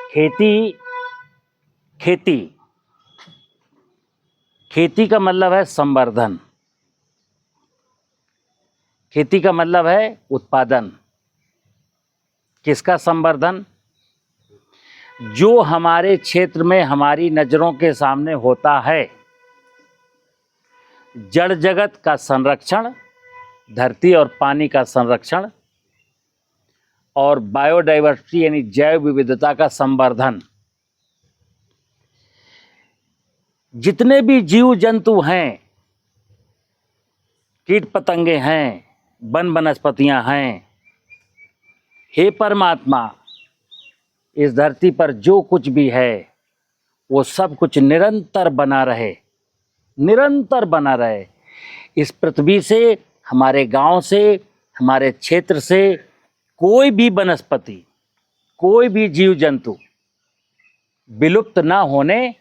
खेती खेती खेती का मतलब है संवर्धन। खेती का मतलब है उत्पादन। किसका संवर्धन? जो हमारे क्षेत्र में हमारी नजरों के सामने होता है। जड़ जगत का संरक्षण, धरती और पानी का संरक्षण और बायोडाइवर्सिटी यानी जैव विविधता का संवर्धन। जितने भी जीव जंतु हैं, कीट पतंगे हैं, वन वनस्पतियां हैं, हे परमात्मा, इस धरती पर जो कुछ भी है वो सब कुछ निरंतर बना रहे, निरंतर बना रहे। इस पृथ्वी से, हमारे गांव से, हमारे क्षेत्र से कोई भी वनस्पति, कोई भी जीव जंतु विलुप्त ना होने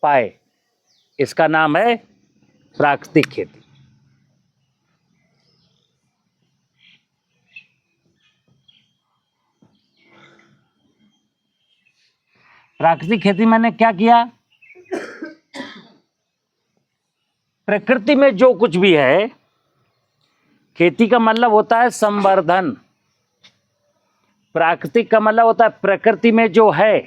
पाए। इसका नाम है प्राकृतिक खेती। प्राकृतिक खेती मैंने क्या किया? प्रकृति में जो कुछ भी है, खेती का मतलब होता है संवर्धन। प्राकृतिक का मतलब होता है प्रकृति में जो है।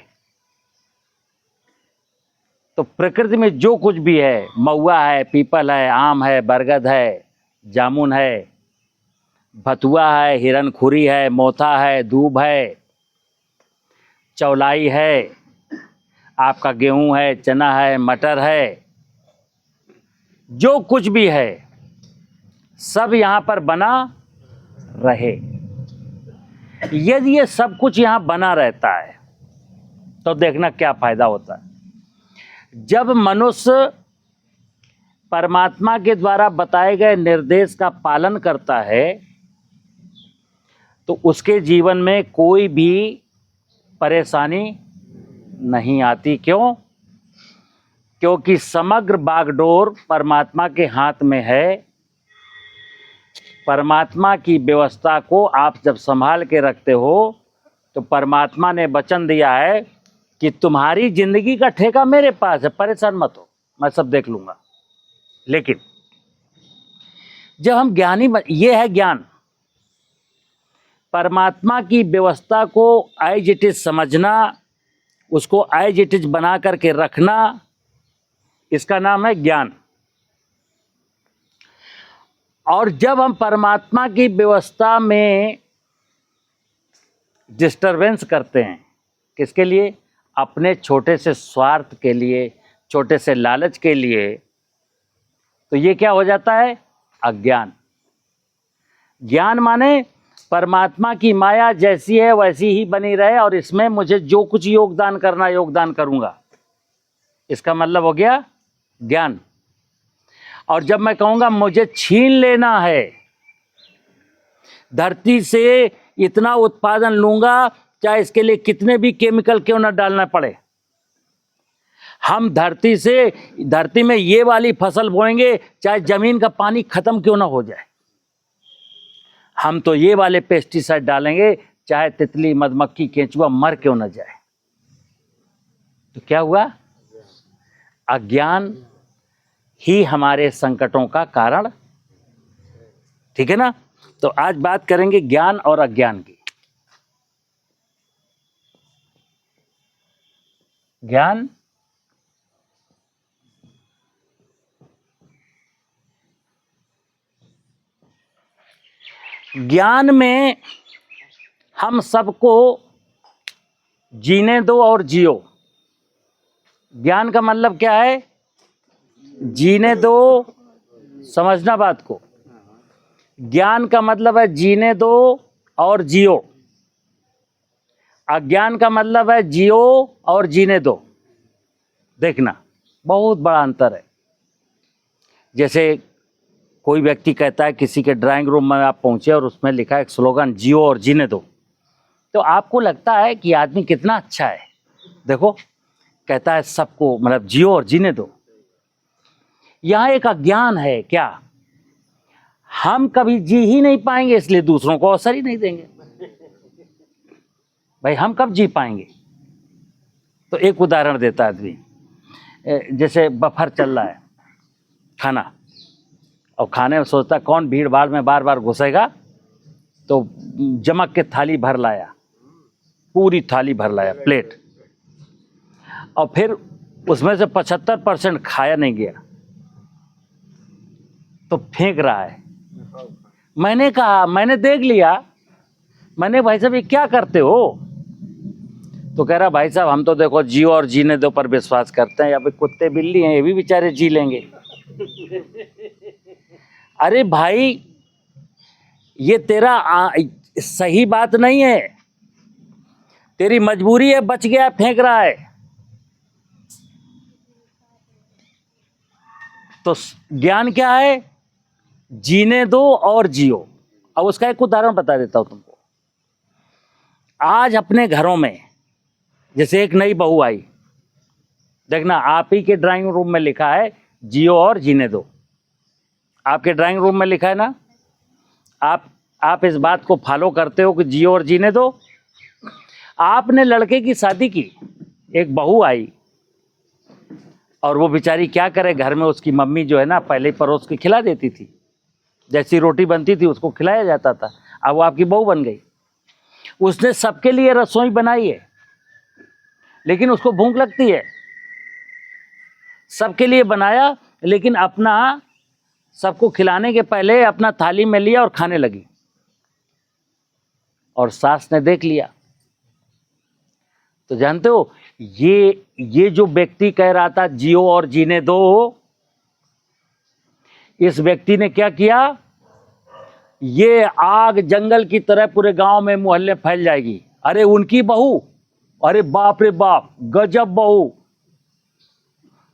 तो प्रकृति में जो कुछ भी है, महुआ है, पीपल है, आम है, बरगद है, जामुन है, भतुआ है, हिरनखुरी है, मोथा है, दूब है, चौलाई है, आपका गेहूं है, चना है, मटर है, जो कुछ भी है सब यहाँ पर बना रहे। यदि ये सब कुछ यहाँ बना रहता है तो देखना क्या फायदा होता है। जब मनुष्य परमात्मा के द्वारा बताए गए निर्देश का पालन करता है तो उसके जीवन में कोई भी परेशानी नहीं आती। क्यों? क्योंकि समग्र बागडोर परमात्मा के हाथ में है। परमात्मा की व्यवस्था को आप जब संभाल के रखते हो तो परमात्मा ने वचन दिया है कि तुम्हारी जिंदगी का ठेका मेरे पास है, परेशान मत हो, मैं सब देख लूंगा। लेकिन जब हम ज्ञानी, ये है ज्ञान, परमात्मा की व्यवस्था को एज इट इज समझना, उसको एज इट इज बना करके रखना, इसका नाम है ज्ञान। और जब हम परमात्मा की व्यवस्था में डिस्टरबेंस करते हैं, किसके लिए? अपने छोटे से स्वार्थ के लिए, छोटे से लालच के लिए, तो ये क्या हो जाता है? अज्ञान। ज्ञान माने परमात्मा की माया जैसी है वैसी ही बनी रहे और इसमें मुझे जो कुछ योगदान करना योगदान करूंगा, इसका मतलब हो गया ज्ञान। और जब मैं कहूंगा मुझे छीन लेना है, धरती से इतना उत्पादन लूंगा चाहे इसके लिए कितने भी केमिकल क्यों ना डालना पड़े, हम धरती में ये वाली फसल बोएंगे चाहे जमीन का पानी खत्म क्यों ना हो जाए, हम तो ये वाले पेस्टिसाइड डालेंगे चाहे तितली, मधुमक्खी, केंचुआ मर क्यों ना जाए। तो क्या हुआ? अज्ञान ही हमारे संकटों का कारण। ठीक है ना? तो आज बात करेंगे ज्ञान और अज्ञान की। ज्ञान ज्ञान में हम सबको जीने दो और जियो। ज्ञान का मतलब क्या है? जीने दो, समझना बात को। ज्ञान का मतलब है जीने दो और जियो। अज्ञान का मतलब है जियो और जीने दो। देखना बहुत बड़ा अंतर है। जैसे कोई व्यक्ति कहता है, किसी के ड्राइंग रूम में आप पहुंचे और उसमें लिखा है एक स्लोगन, जियो और जीने दो, तो आपको लगता है कि आदमी कितना अच्छा है। देखो, कहता है सबको मतलब जियो और जीने दो। यहां एक अज्ञान है। क्या? हम कभी जी ही नहीं पाएंगे इसलिए दूसरों को अवसर ही नहीं देंगे। भाई हम कब जी पाएंगे? तो एक उदाहरण देता आदमी, जैसे बफर चल रहा है खाना, और खाने में सोचता कौन भीड़ भाड़ में बार बार घुसेगा, तो जमक के थाली भर लाया, पूरी थाली भर लाया प्लेट, और फिर उसमें से 75% खाया नहीं गया तो फेंक रहा है। मैंने कहा, मैंने देख लिया, मैंने भाई साहब ये क्या करते हो? तो कह रहा भाई साहब हम तो देखो जियो और जीने दो पर विश्वास करते हैं, या फिर कुत्ते बिल्ली हैं ये भी बेचारे जी लेंगे। अरे भाई ये तेरा सही बात नहीं है, तेरी मजबूरी है, बच गया फेंक रहा है। तो ज्ञान क्या है? जीने दो और जियो। अब उसका एक उदाहरण बता देता हूं तुमको। आज अपने घरों में जैसे एक नई बहू आई, देखना आप ही के ड्राइंग रूम में लिखा है जियो और जीने दो, आपके ड्राइंग रूम में लिखा है ना? आप इस बात को फॉलो करते हो कि जियो और जीने दो? आपने लड़के की शादी की, एक बहू आई, और वो बेचारी क्या करे, घर में उसकी मम्मी जो है ना पहले परोस के खिला देती थी, जैसी रोटी बनती थी उसको खिलाया जाता था। अब वो आपकी बहू बन गई, उसने सबके लिए रसोई बनाई है, लेकिन उसको भूख लगती है, सबके लिए बनाया, लेकिन अपना सबको खिलाने के पहले अपना थाली में लिया और खाने लगी, और सास ने देख लिया। तो जानते हो ये जो व्यक्ति कह रहा था जियो और जीने दो, इस व्यक्ति ने क्या किया? ये आग जंगल की तरह पूरे गांव में मोहल्ले फैल जाएगी। अरे उनकी बहू, अरे बाप रे बाप, गजब बहू,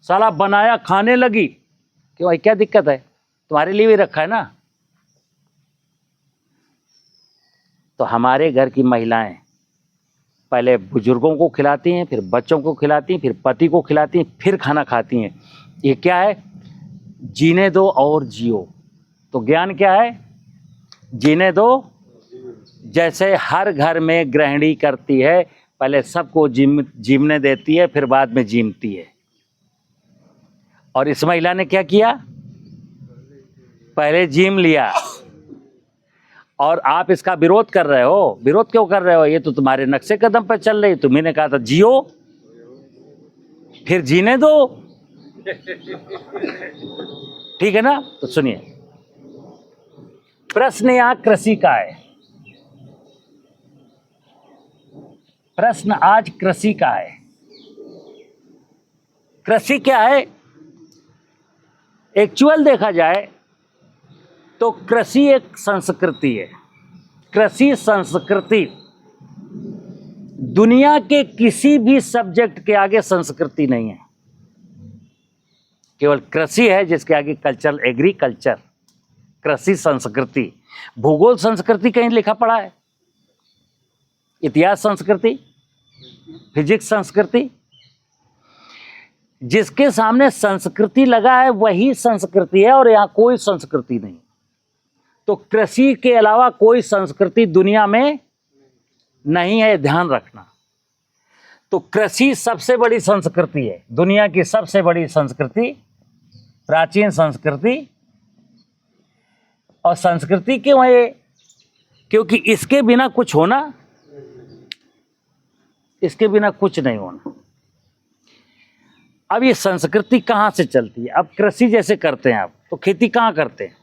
साला बनाया खाने लगी। क्यों भाई क्या दिक्कत है? तुम्हारे लिए भी रखा है ना। तो हमारे घर की महिलाएं पहले बुजुर्गों को खिलाती हैं, फिर बच्चों को खिलाती हैं, फिर पति को खिलाती हैं, फिर खाना खाती हैं। ये क्या है? जीने दो और जियो। तो ज्ञान क्या है? जीने दो। जैसे हर घर में गृहिणी करती है, पहले सबको जीने देती है, फिर बाद में जीमती है। और इस महिला ने क्या किया? पहले जीम लिया। और आप इसका विरोध कर रहे हो। विरोध क्यों कर रहे हो? ये तो तुम्हारे नक्शे कदम पर चल रही। तुम्ही ने कहा था जियो, फिर जीने दो। ठीक है ना? तो सुनिए, प्रश्न यहां कृषि का है। प्रश्न आज कृषि का है। कृषि क्या है? एक्चुअल देखा जाए तो कृषि एक संस्कृति है। कृषि संस्कृति दुनिया के किसी भी सब्जेक्ट के आगे संस्कृति नहीं है। केवल कृषि है जिसके आगे कल्चर, एग्रीकल्चर, कृषि संस्कृति। भूगोल संस्कृति कहीं लिखा पड़ा है? इतिहास संस्कृति, फिजिक्स संस्कृति। जिसके सामने संस्कृति लगा है वही संस्कृति है, और यहां कोई संस्कृति नहीं। तो कृषि के अलावा कोई संस्कृति दुनिया में नहीं है, ध्यान रखना। तो कृषि सबसे बड़ी संस्कृति है, दुनिया की सबसे बड़ी संस्कृति, प्राचीन संस्कृति। और संस्कृति क्यों है? क्योंकि इसके बिना कुछ होना, इसके बिना कुछ नहीं होना। अब ये संस्कृति कहाँ से चलती है? अब कृषि जैसे करते हैं आप, तो खेती कहाँ करते हैं?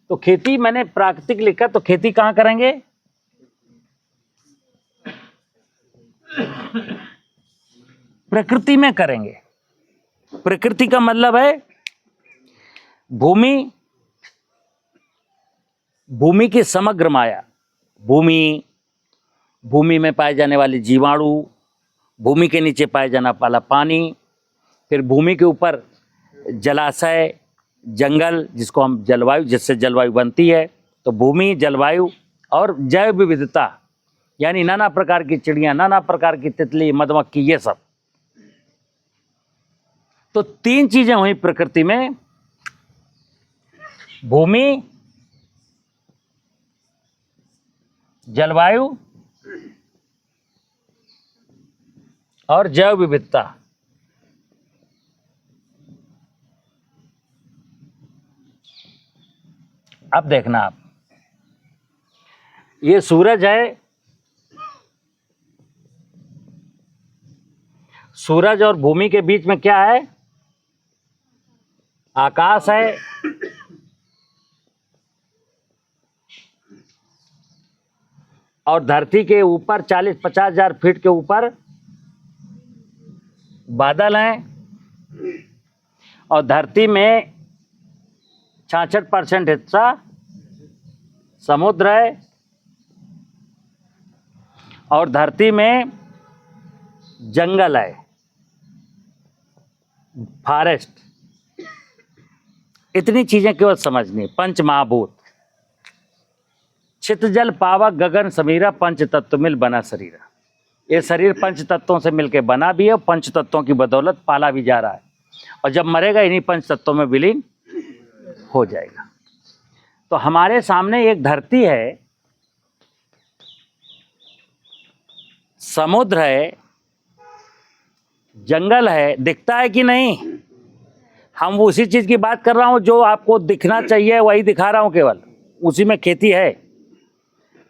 तो खेती मैंने प्राकृतिक लिखा, तो खेती कहाँ करेंगे? प्रकृति में करेंगे। प्रकृति का मतलब है भूमि, भूमि की समग्र माया। भूमि, भूमि में पाए जाने वाले जीवाणु, भूमि के नीचे पाए जाने वाला पानी, फिर भूमि के ऊपर जलाशय, जंगल, जिसको हम जलवायु, जिससे जलवायु बनती है। तो भूमि, जलवायु और जैव विविधता, यानी नाना प्रकार की चिड़ियां, नाना प्रकार की तितली, मधुमक्खी, ये सब। तो तीन चीजें हुई प्रकृति में, भूमि, जलवायु और जैव विविधता। अब देखना आप, ये सूरज है, सूरज और भूमि के बीच में क्या है? आकाश है। और धरती के ऊपर 40-50 हजार फीट के ऊपर बादल हैं। और धरती में 66% हिस्सा समुद्र है। और धरती में जंगल है, फॉरेस्ट। इतनी चीजें केवल समझनी। पंच महाभूत, चित जल पावक गगन समीरा, पंच तत्व मिल बना शरीरा। ये शरीर पंच तत्वों से मिलकर बना भी है और पंच तत्वों की बदौलत पाला भी जा रहा है। और जब मरेगा इन्हीं पंच तत्वों में विलीन हो जाएगा। तो हमारे सामने एक धरती है, समुद्र है, जंगल है, दिखता है कि नहीं? हम उसी चीज की बात कर रहा हूं जो आपको दिखना चाहिए, वही दिखा रहा हूं केवल। उसी में खेती है।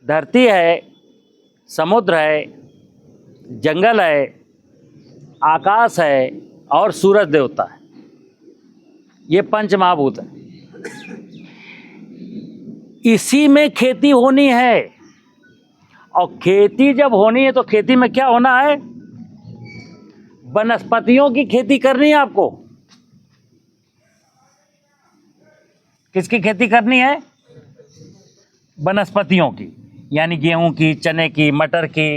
धरती है, समुद्र है, जंगल है, आकाश है और सूरज देवता है। ये पंच महाभूत है। इसी में खेती होनी है। और खेती जब होनी है तो खेती में क्या होना है? वनस्पतियों की खेती करनी है आपको। किसकी खेती करनी है? वनस्पतियों की, यानी गेहूं की, चने की, मटर की,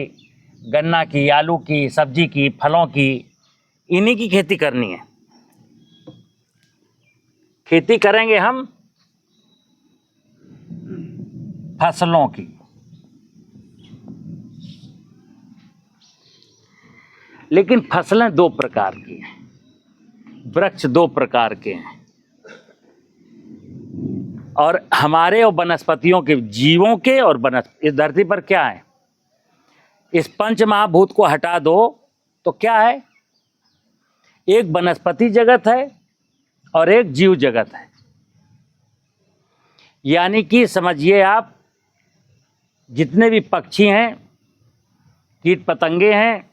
गन्ना की, आलू की, सब्जी की, फलों की, इन्हीं की खेती करनी है। खेती करेंगे हम फसलों की। लेकिन फसलें दो प्रकार की हैं, वृक्ष दो प्रकार के हैं। और हमारे और वनस्पतियों के, जीवों के और इस धरती पर क्या है? इस पंच महाभूत को हटा दो तो क्या है? एक वनस्पति जगत है और एक जीव जगत है। यानी कि समझिए आप, जितने भी पक्षी हैं, कीट पतंगे हैं,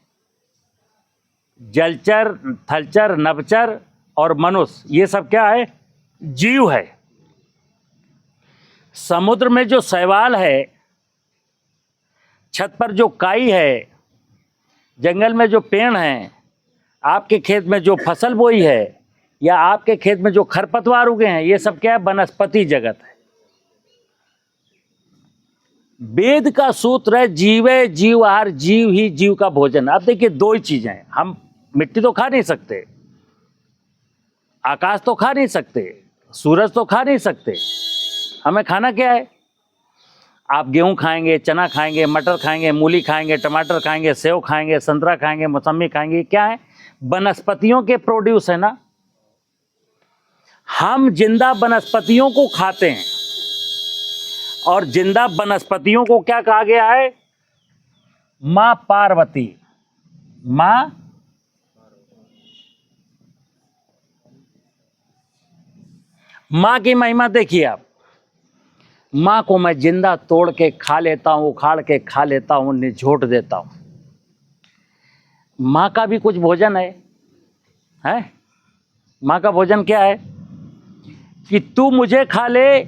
जलचर, थलचर, नभचर और मनुष्य, ये सब क्या है? जीव है। समुद्र में जो शैवाल है, छत पर जो काई है, जंगल में जो पेड़ हैं, आपके खेत में जो फसल बोई है, या आपके खेत में जो खरपतवार उगे हैं, ये सब क्या है? वनस्पति जगत है। वेद का सूत्र है, जीवे जीव आहार, जीव ही जीव का भोजन। अब देखिए, दो ही चीजें हैं। हम मिट्टी तो खा नहीं सकते, आकाश तो खा नहीं सकते, सूरज तो खा नहीं सकते। हमें खाना क्या है? आप गेहूं खाएंगे, चना खाएंगे, मटर खाएंगे, मूली खाएंगे, टमाटर खाएंगे, सेव खाएंगे, संतरा खाएंगे, मौसमी खाएंगे। क्या है? वनस्पतियों के प्रोड्यूस है ना। हम जिंदा वनस्पतियों को खाते हैं। और जिंदा वनस्पतियों को क्या कहा गया है? मां पार्वती। मां की महिमा देखिए आप। मां को मैं जिंदा तोड़ के खा लेता हूं, उखाड़ के खा लेता हूं, निचोड़ देता हूं। मां का भी कुछ भोजन है? मां का भोजन क्या है? कि तू मुझे खा ले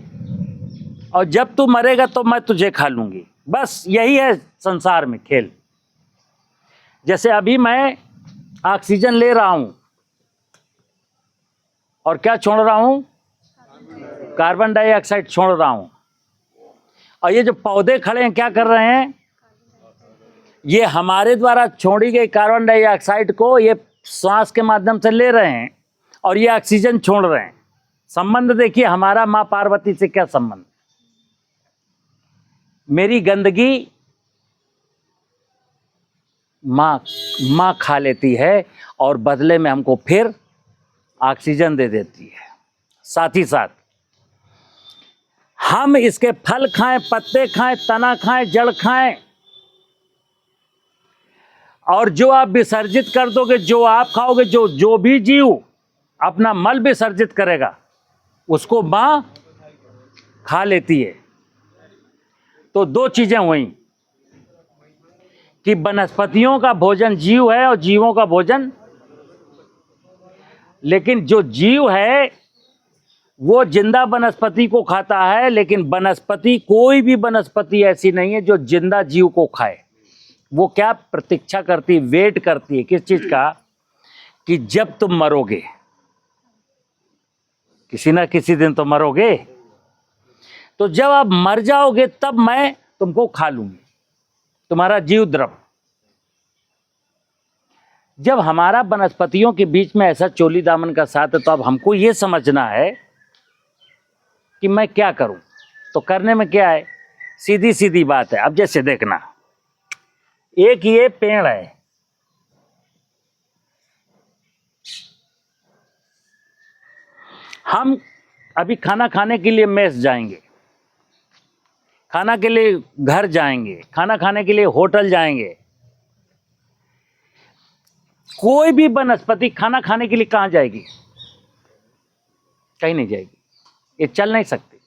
और जब तू मरेगा तो मैं तुझे खा लूंगी। बस यही है संसार में खेल। जैसे अभी मैं ऑक्सीजन ले रहा हूं और क्या छोड़ रहा हूं? कार्बन डाइऑक्साइड छोड़ रहा हूं। और ये जो पौधे खड़े हैं, क्या कर रहे हैं? ये हमारे द्वारा छोड़ी गई कार्बन डाइऑक्साइड को ये श्वास के माध्यम से ले रहे हैं और ये ऑक्सीजन छोड़ रहे हैं। संबंध देखिए, हमारा मां पार्वती से क्या संबंध? मेरी गंदगी मां खा लेती है और बदले में हमको फिर ऑक्सीजन दे देती है। साथ ही साथ हम इसके फल खाएं, पत्ते खाएं, तना खाएं, जड़ खाएं, और जो आप विसर्जित कर दोगे, जो आप खाओगे, जो भी जीव अपना मल विसर्जित करेगा उसको मां खा लेती है। तो दो चीजें हुई कि वनस्पतियों का भोजन जीव है और जीवों का भोजन, लेकिन जो जीव है वो जिंदा वनस्पति को खाता है, लेकिन वनस्पति, कोई भी वनस्पति ऐसी नहीं है जो जिंदा जीव को खाए। वो क्या प्रतीक्षा करती, वेट करती है किस चीज का, कि जब तुम मरोगे, किसी ना किसी दिन तो मरोगे, तो जब आप मर जाओगे तब मैं तुमको खा लूंगी, तुम्हारा जीव द्रव। जब हमारा वनस्पतियों के बीच में ऐसा चोली दामन का साथ है, तो अब हमको ये समझना है कि मैं क्या करूं। तो करने में क्या है, सीधी सीधी बात है। अब जैसे देखना, एक ये पेड़ है, हम अभी खाना खाने के लिए मेस जाएंगे, खाना के लिए घर जाएंगे, खाना खाने के लिए होटल जाएंगे। कोई भी वनस्पति खाना खाने के लिए कहां जाएगी, कहीं नहीं जाएगी, ये चल नहीं सकती।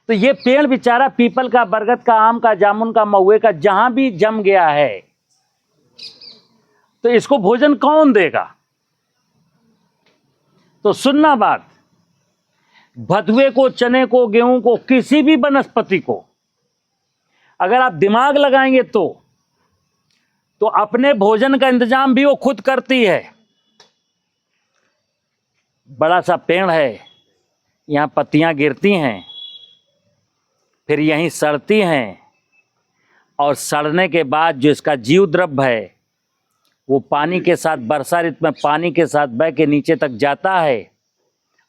तो ये पेड़ बेचारा पीपल का, बरगद का, आम का, जामुन का, महुए का, जहां भी जम गया है, तो इसको भोजन कौन देगा। तो सुनना बात, भदुए को, चने को, गेहूं को, किसी भी वनस्पति को अगर आप दिमाग लगाएंगे तो अपने भोजन का इंतजाम भी वो खुद करती है। बड़ा सा पेड़ है, यहां पत्तियां गिरती हैं, फिर यहीं सड़ती हैं, और सड़ने के बाद जो इसका जीव द्रव्य है वो पानी के साथ, वर्षा ऋतु में पानी के साथ बह के नीचे तक जाता है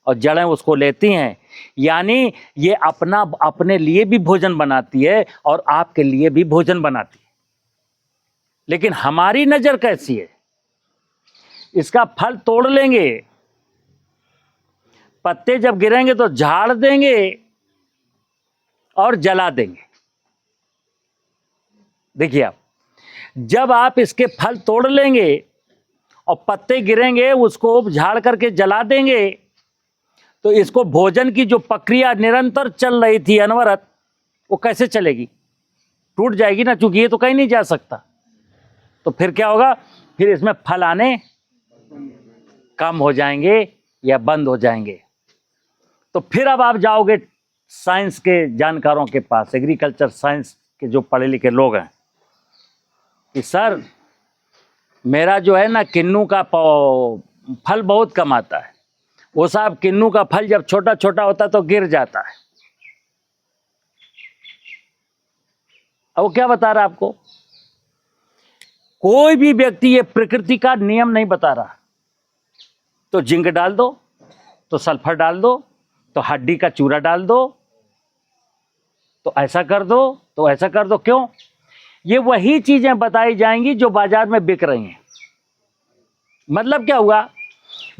और जड़ें उसको लेती हैं। यानी ये अपने लिए भी भोजन बनाती है और आपके लिए भी भोजन बनाती है। लेकिन हमारी नजर कैसी है, इसका फल तोड़ लेंगे, पत्ते जब गिरेंगे तो झाड़ देंगे और जला देंगे। देखिए आप, जब आप इसके फल तोड़ लेंगे और पत्ते गिरेंगे, उसको झाड़ करके जला देंगे, तो इसको भोजन की जो प्रक्रिया निरंतर चल रही थी अनवरत, वो कैसे चलेगी, टूट जाएगी ना, चूंकि ये तो कहीं नहीं जा सकता। तो फिर क्या होगा, फिर इसमें फल आने कम हो जाएंगे या बंद हो जाएंगे। तो फिर अब आप जाओगे साइंस के जानकारों के पास, एग्रीकल्चर साइंस के जो पढ़े लिखे लोग हैं, कि सर मेरा जो है ना किन्नू का फल बहुत कम आता है। वो साहब, किन्नू का फल जब छोटा छोटा होता है तो गिर जाता है। अब वो क्या बता रहा है आपको, कोई भी व्यक्ति ये प्रकृति का नियम नहीं बता रहा। तो जिंक डाल दो, तो सल्फर डाल दो, तो हड्डी का चूरा डाल दो, तो ऐसा कर दो, तो ऐसा कर दो। क्यों? ये वही चीजें बताई जाएंगी जो बाजार में बिक रही हैं। मतलब क्या हुआ,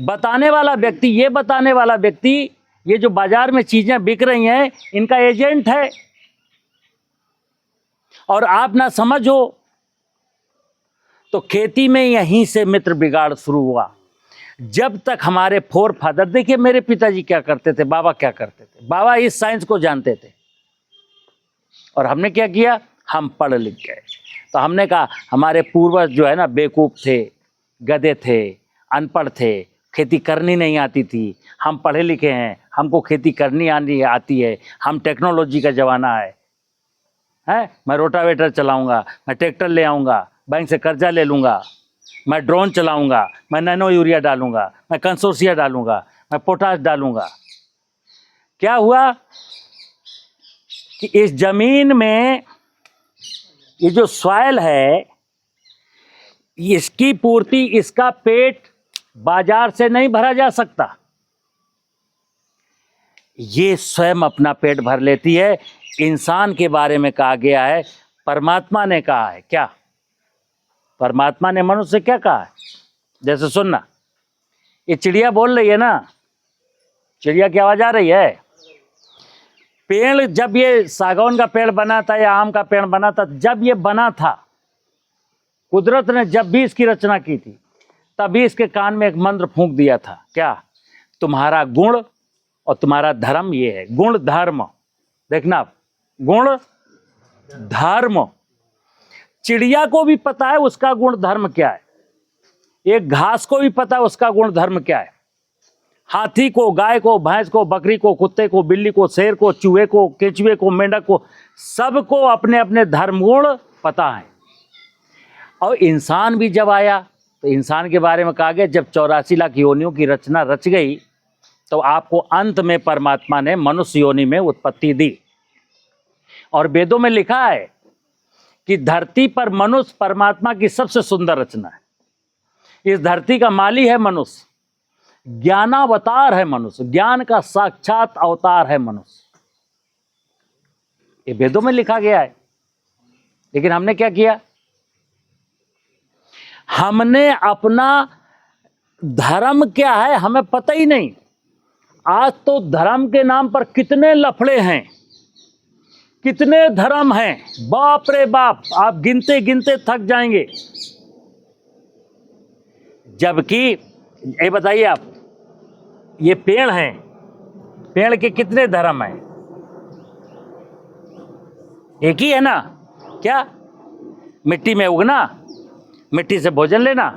बताने वाला व्यक्ति, ये बताने वाला व्यक्ति, ये जो बाजार में चीजें बिक रही हैं, इनका एजेंट है। और आप ना समझो तो खेती में यहीं से मित्र बिगाड़ शुरू हुआ। जब तक हमारे फोर फादर, देखिए मेरे पिताजी क्या करते थे, बाबा क्या करते थे, बाबा इस साइंस को जानते थे और हमने क्या किया, हम पढ़ लिख गए। तो हमने कहा हमारे पूर्वज जो है ना बेवकूफ थे, गधे थे, अनपढ़ थे, खेती करनी नहीं आती थी। हम पढ़े लिखे हैं, हमको खेती करनी आती है, हम टेक्नोलॉजी का ज़माना है। मैं रोटावेटर चलाऊंगा, मैं ट्रैक्टर ले आऊँगा, बैंक से कर्जा ले लूँगा, मैं ड्रोन चलाऊंगा, मैं नैनो यूरिया डालूंगा, मैं कंसोर्सिया डालूंगा, मैं पोटाश डालूंगा। क्या हुआ कि इस जमीन में ये जो सॉइल है, इसकी पूर्ति, इसका पेट बाजार से नहीं भरा जा सकता, ये स्वयं अपना पेट भर लेती है। इंसान के बारे में कहा गया है, परमात्मा ने कहा है, क्या परमात्मा ने मनुष्य से क्या कहा है, जैसे सुनना, ये चिड़िया बोल रही है ना, चिड़िया की आवाज आ रही है। पेड़, जब ये सागौन का पेड़ बना था या आम का पेड़ बना था, जब ये बना था कुदरत ने जब भी इसकी रचना की थी तभी इसके कान में एक मंत्र फूंक दिया था, क्या? तुम्हारा गुण और तुम्हारा धर्म ये है। गुण धर्म, देखना आप, गुण धर्म। चिड़िया को भी पता है उसका गुण धर्म क्या है, एक घास को भी पता है उसका गुण धर्म क्या है, हाथी को, गाय को, भैंस को, बकरी को, कुत्ते को, बिल्ली को, शेर को, चूहे को, केंचुए को, मेंढक को, सबको अपने अपने धर्म गुण पता है। और इंसान भी जब आया तो इंसान के बारे में कहा गया जब 84 लाख योनियों की रचना रच गई तो आपको अंत में परमात्मा ने मनुष्य योनि में उत्पत्ति दी। और वेदों में लिखा है कि धरती पर मनुष्य परमात्मा की सबसे सुंदर रचना है। इस धरती का माली है मनुष्य, ज्ञानावतार है मनुष्य, ज्ञान का साक्षात अवतार है मनुष्य। ये वेदों में लिखा गया है। लेकिन हमने क्या किया? हमने अपना धर्म क्या है हमें पता ही नहीं। आज तो धर्म के नाम पर कितने लफड़े हैं, कितने धर्म हैं, बाप रे बाप, आप गिनते गिनते थक जाएंगे। जबकि ये बताइए आप, ये पेड़ हैं, पेड़ के कितने धर्म हैं? एक ही है ना? क्या? मिट्टी में उगना, मिट्टी से भोजन लेना,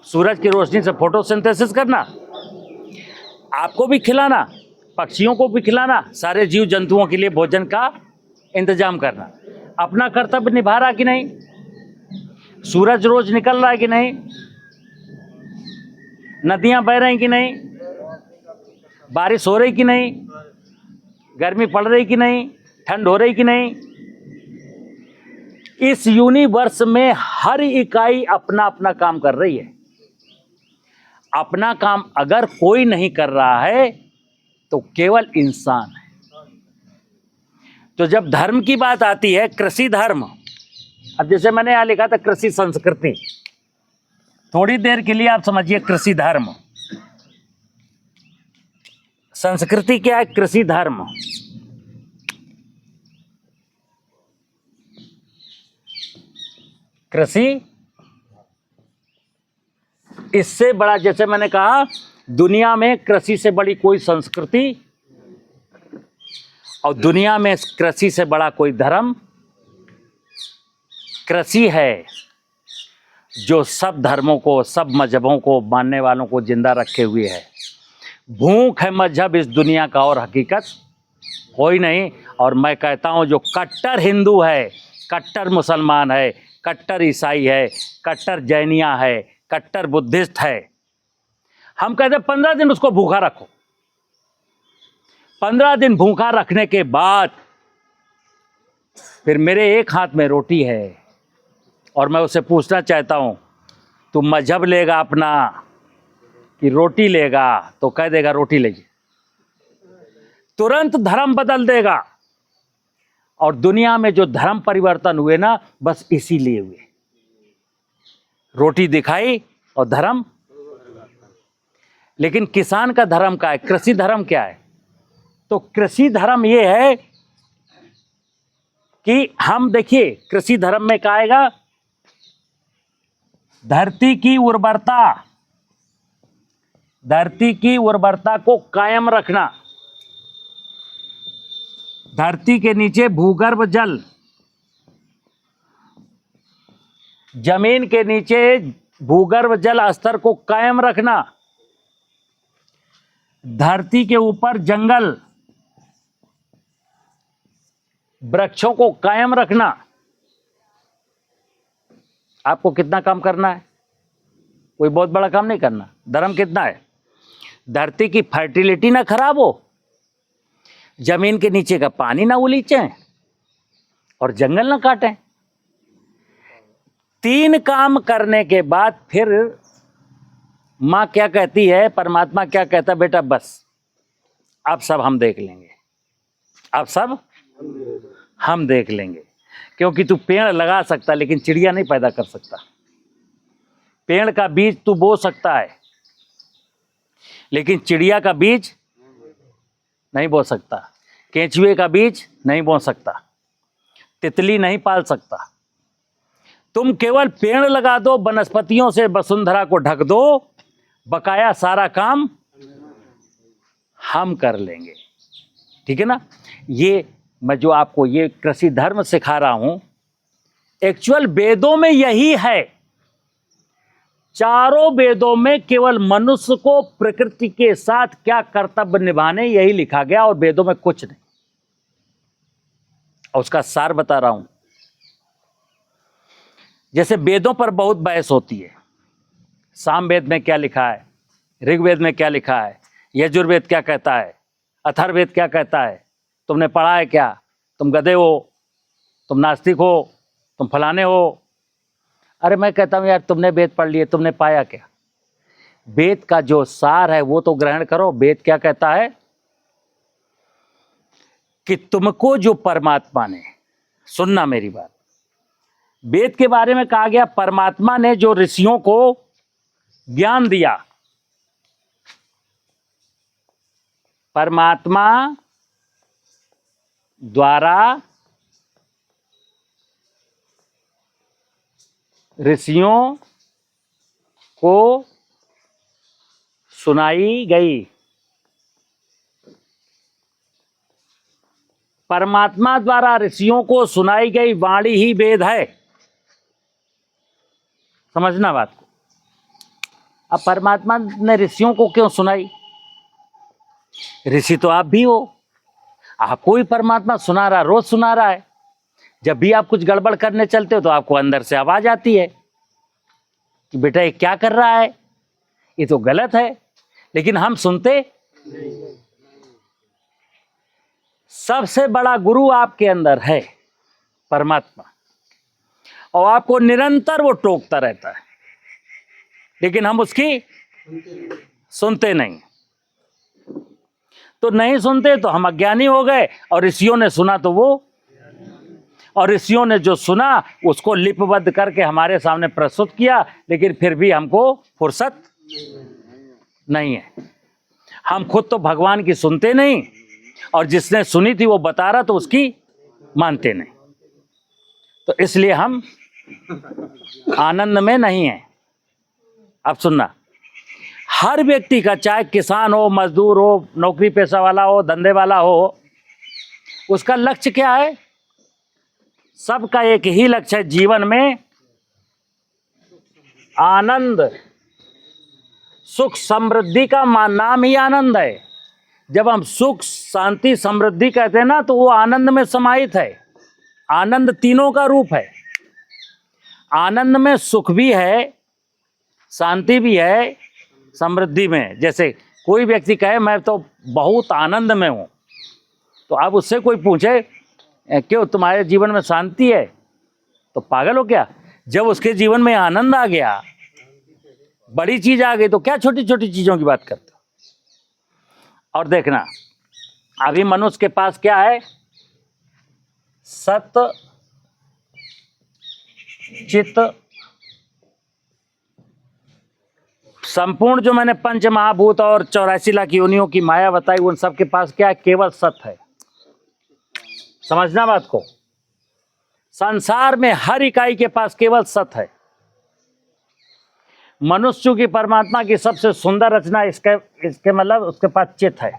सूरज की रोशनी से फोटोसिंथेसिस करना, आपको भी खिलाना, पक्षियों को भी खिलाना, सारे जीव जंतुओं के लिए भोजन का इंतजाम करना। अपना कर्तव्य निभा रहा कि नहीं? सूरज रोज निकल रहा है कि नहीं? नदियां बह रही कि नहीं? बारिश हो रही कि नहीं? गर्मी पड़ रही कि नहीं? ठंड हो रही कि नहीं? इस यूनिवर्स में हर इकाई अपना अपना काम कर रही है। अपना काम अगर कोई नहीं कर रहा है तो केवल इंसान है। तो जब धर्म की बात आती है, कृषि धर्म, अब जैसे मैंने यहां लिखा था कृषि संस्कृति, थोड़ी देर के लिए आप समझिए कृषि धर्म। संस्कृति क्या है? कृषि धर्म। कृषि, इससे बड़ा, जैसे मैंने कहा, दुनिया में कृषि से बड़ी कोई संस्कृति और दुनिया में कृषि से बड़ा कोई धर्म, कृषि है जो सब धर्मों को, सब मजहबों को मानने वालों को जिंदा रखे हुए है। भूख है मजहब इस दुनिया का और हकीकत कोई नहीं। और मैं कहता हूं जो कट्टर हिंदू है, कट्टर मुसलमान है, कट्टर ईसाई है, कट्टर जैनिया है, कट्टर बुद्धिस्ट है, हम कहते 15 दिन उसको भूखा रखो। 15 दिन भूखा रखने के बाद फिर मेरे एक हाथ में रोटी है और मैं उससे पूछना चाहता हूं, तू मजहब लेगा अपना कि रोटी लेगा? तो कह देगा रोटी लीजिए, तुरंत धर्म बदल देगा। और दुनिया में जो धर्म परिवर्तन हुए ना, बस इसीलिए हुए। रोटी दिखाई और धर्म। लेकिन किसान का धर्म क्या है? कृषि धर्म क्या है? तो कृषि धर्म ये है कि हम देखिए, कृषि धर्म में क्या आएगा? धरती की उर्वरता, धरती की उर्वरता को कायम रखना। धरती के नीचे भूगर्भ जल, जमीन के नीचे भूगर्भ जल स्तर को कायम रखना। धरती के ऊपर जंगल, वृक्षों को कायम रखना। आपको कितना काम करना है? कोई बहुत बड़ा काम नहीं करना। धर्म कितना है? धरती की फर्टिलिटी ना खराब हो, जमीन के नीचे का पानी ना उलीचें और जंगल ना काटें। 3 काम करने के बाद फिर माँ क्या कहती है, परमात्मा क्या कहता है? बेटा बस अब सब हम देख लेंगे, अब सब हम देख लेंगे। क्योंकि तू पेड़ लगा सकता लेकिन चिड़िया नहीं पैदा कर सकता। पेड़ का बीज तू बो सकता है लेकिन चिड़िया का बीज नहीं बो सकता, केंचुए का बीज नहीं बो सकता, तितली नहीं पाल सकता। तुम केवल पेड़ लगा दो, वनस्पतियों से वसुंधरा को ढक दो, बकाया सारा काम हम कर लेंगे। ठीक है ना। ये मैं जो आपको ये कृषि धर्म सिखा रहा हूं, एक्चुअल वेदों में यही है। चारों वेदों में केवल मनुष्य को प्रकृति के साथ क्या कर्तव्य निभाने यही लिखा गया, और वेदों में कुछ नहीं। और उसका सार बता रहा हूं। जैसे वेदों पर बहुत बहस होती है, सामवेद में क्या लिखा है, ऋग्वेद में क्या लिखा है, यजुर्वेद क्या कहता है, अथर्ववेद क्या कहता है, तुमने पढ़ा है क्या, तुम गधे हो, तुम नास्तिक हो, तुम फलाने हो। अरे मैं कहता हूं यार, तुमने वेद पढ़ लिए, तुमने पाया क्या? वेद का जो सार है वो तो ग्रहण करो। वेद क्या कहता है कि तुमको जो परमात्मा ने, सुनना मेरी बात, वेद के बारे में कहा गया परमात्मा ने जो ऋषियों को ज्ञान दिया, परमात्मा द्वारा ऋषियों को सुनाई गई, परमात्मा द्वारा ऋषियों को सुनाई गई वाणी ही वेद है। समझना बात को। अब परमात्मा ने ऋषियों को क्यों सुनाई? ऋषि तो आप भी हो, आपको ही परमात्मा सुना रहा, रोज सुना रहा है। जब भी आप कुछ गड़बड़ करने चलते हो तो आपको अंदर से आवाज आती है कि बेटा ये क्या कर रहा है, ये तो गलत है, लेकिन हम सुनते। सबसे बड़ा गुरु आपके अंदर है परमात्मा, और आपको निरंतर वो टोकता रहता है, लेकिन हम उसकी सुनते नहीं। तो नहीं सुनते तो हम अज्ञानी हो गए, और ऋषियों ने सुना तो वो, और ऋषियों ने जो सुना उसको लिपिबद्ध करके हमारे सामने प्रस्तुत किया, लेकिन फिर भी हमको फुर्सत नहीं है। हम खुद तो भगवान की सुनते नहीं, और जिसने सुनी थी वो बता रहा तो उसकी मानते नहीं। तो इसलिए हम आनंद में नहीं हैं। अब सुनना, हर व्यक्ति का, चाहे किसान हो, मजदूर हो, नौकरी पेशा वाला हो, धंधे वाला हो, उसका लक्ष्य क्या है? सबका एक ही लक्ष्य है जीवन में, आनंद, सुख समृद्धि का नाम ही आनंद है। जब हम सुख शांति समृद्धि कहते हैं ना, तो वो आनंद में समाहित है। आनंद तीनों का रूप है। आनंद में सुख भी है, शांति भी है, समृद्धि में। जैसे कोई व्यक्ति कहे मैं तो बहुत आनंद में हूं, तो अब उससे कोई पूछे क्यों तुम्हारे जीवन में शांति है, तो पागल हो क्या? जब उसके जीवन में आनंद आ गया, बड़ी चीज आ गई, तो क्या छोटी छोटी चीजों की बात करते हो? और देखना, अभी मनुष्य के पास क्या है? सत चित, संपूर्ण जो मैंने पंच महाभूत और 84 लाख योनियों की माया बताई, उन सब के पास क्या है? केवल सत है। समझना बात को। संसार में हर इकाई के पास केवल सत है। मनुष्य की परमात्मा की सबसे सुंदर रचना इसके मतलब उसके पास चित है।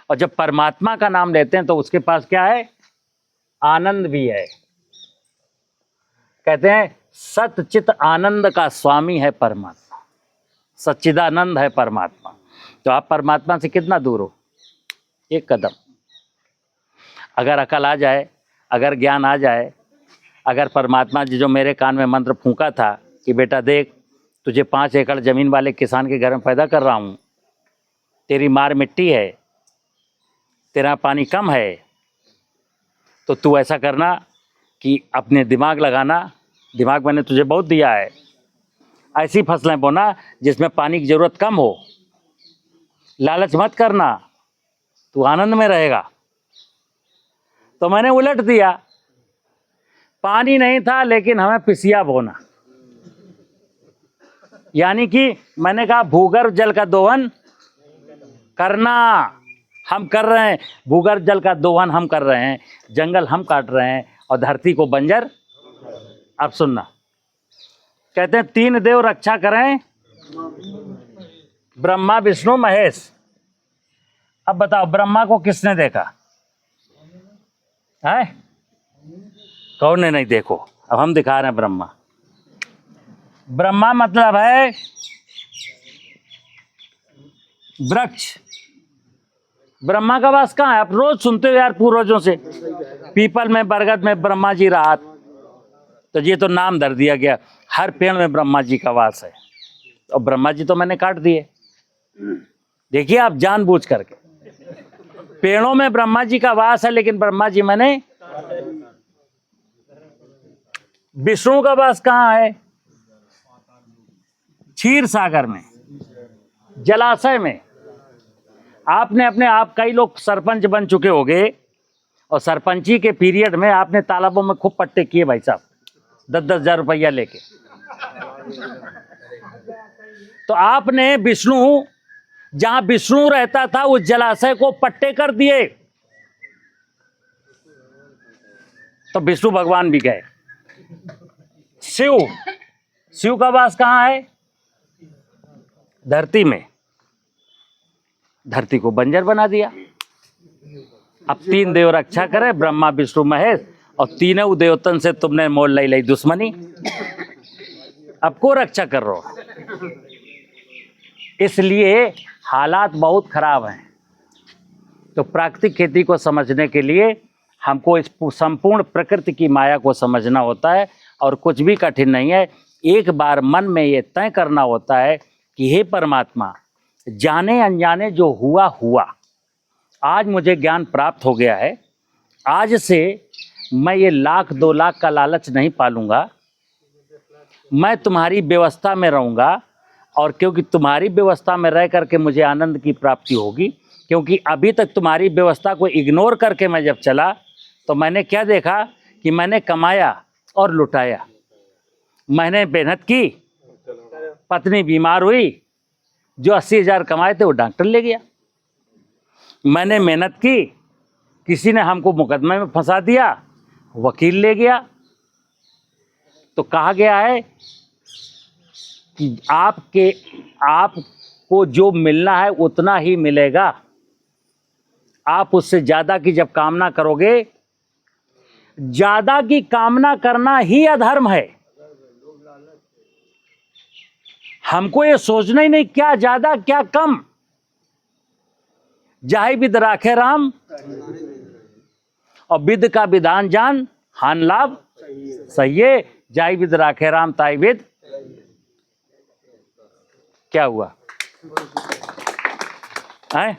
और जब परमात्मा का नाम लेते हैं तो उसके पास क्या है? आनंद भी है। कहते हैं सत चित आनंद का स्वामी है परमात्मा, सच्चिदानंद है परमात्मा। तो आप परमात्मा से कितना दूर हो? एक कदम। अगर अकल आ जाए, अगर ज्ञान आ जाए, अगर परमात्मा जी जो मेरे कान में मंत्र फूंका था कि बेटा देख, तुझे 5 एकड़ ज़मीन वाले किसान के घर में पैदा कर रहा हूँ, तेरी मार मिट्टी है, तेरा पानी कम है, तो तू ऐसा करना कि अपने दिमाग लगाना, दिमाग मैंने तुझे बहुत दिया है, ऐसी फसलें बोना जिसमें पानी की ज़रूरत कम हो, लालच मत करना, तू आनंद में रहेगा। तो मैंने उलट दिया, पानी नहीं था लेकिन हमें पिसिया बोना, यानी कि मैंने कहा भूगर्भ जल का दोहन करना। हम कर रहे हैं, भूगर्भ जल का दोहन हम कर रहे हैं, जंगल हम काट रहे हैं और धरती को बंजर अब सुनना, कहते हैं 3 देव रक्षा करें, ब्रह्मा विष्णु महेश। अब बताओ ब्रह्मा को किसने देखा है? कौन ने नहीं देखो? अब हम दिखा रहे हैं ब्रह्मा। ब्रह्मा मतलब है वृक्ष। ब्रह्मा का वास कहाँ है? आप रोज सुनते हो यार पूर्वजों से, पीपल में, बरगद में ब्रह्मा जी राहत। तो ये तो नाम धर दिया गया, हर पेड़ में ब्रह्मा जी का वास है। और ब्रह्मा जी तो मैंने काट दिए, देखिए आप, जानबूझ करके। पेड़ों में ब्रह्मा जी का वास है, लेकिन ब्रह्मा जी मैंने। विष्णु का वास कहाँ है? क्षीर सागर में, जलाशय में। आपने अपने आप, कई लोग सरपंच बन चुके होंगे, और सरपंची के पीरियड में आपने तालाबों में खूब पट्टे किए भाई साहब, 10-10 हजार रुपया लेके। तो आपने विष्णु, जहां विष्णु रहता था उस जलाशय को पट्टे कर दिए, तो विष्णु भगवान भी गए। शिव का वास कहां है? धरती में। धरती को बंजर बना दिया। अब 3 देव रक्षा करे, ब्रह्मा विष्णु महेश, और तीनों देवतन से तुमने मोल लाई दुश्मनी। अब को रक्षा कर रहे हो? इसलिए हालात बहुत खराब हैं। तो प्राकृतिक खेती को समझने के लिए हमको इस संपूर्ण प्रकृति की माया को समझना होता है, और कुछ भी कठिन नहीं है। एक बार मन में ये तय करना होता है कि हे परमात्मा, जाने अनजाने जो हुआ हुआ, आज मुझे ज्ञान प्राप्त हो गया है। आज से मैं ये 1,00,000-2 लाख का लालच नहीं पालूंगा। मैं तुम्हारी व्यवस्था में रहूँगा, और क्योंकि तुम्हारी व्यवस्था में रह करके मुझे आनंद की प्राप्ति होगी। क्योंकि अभी तक तुम्हारी व्यवस्था को इग्नोर करके मैं जब चला, तो मैंने क्या देखा कि मैंने कमाया और लुटाया। मैंने मेहनत की, पत्नी बीमार हुई, जो 80,000 कमाए थे वो डॉक्टर ले गया। मैंने मेहनत की, किसी ने हमको मुकदमे में फंसा दिया, वकील ले गया। तो कहा गया है कि आपको जो मिलना है उतना ही मिलेगा। आप उससे ज्यादा की जब कामना करोगे, ज्यादा की कामना करना ही अधर्म है। हमको ये सोचना ही नहीं क्या ज्यादा क्या कम। जाहि विद राखे राम, और विद का विधान जान, हान लाभ सहिए। जाहि विद राखे राम ताहि विद। क्या हुआ है?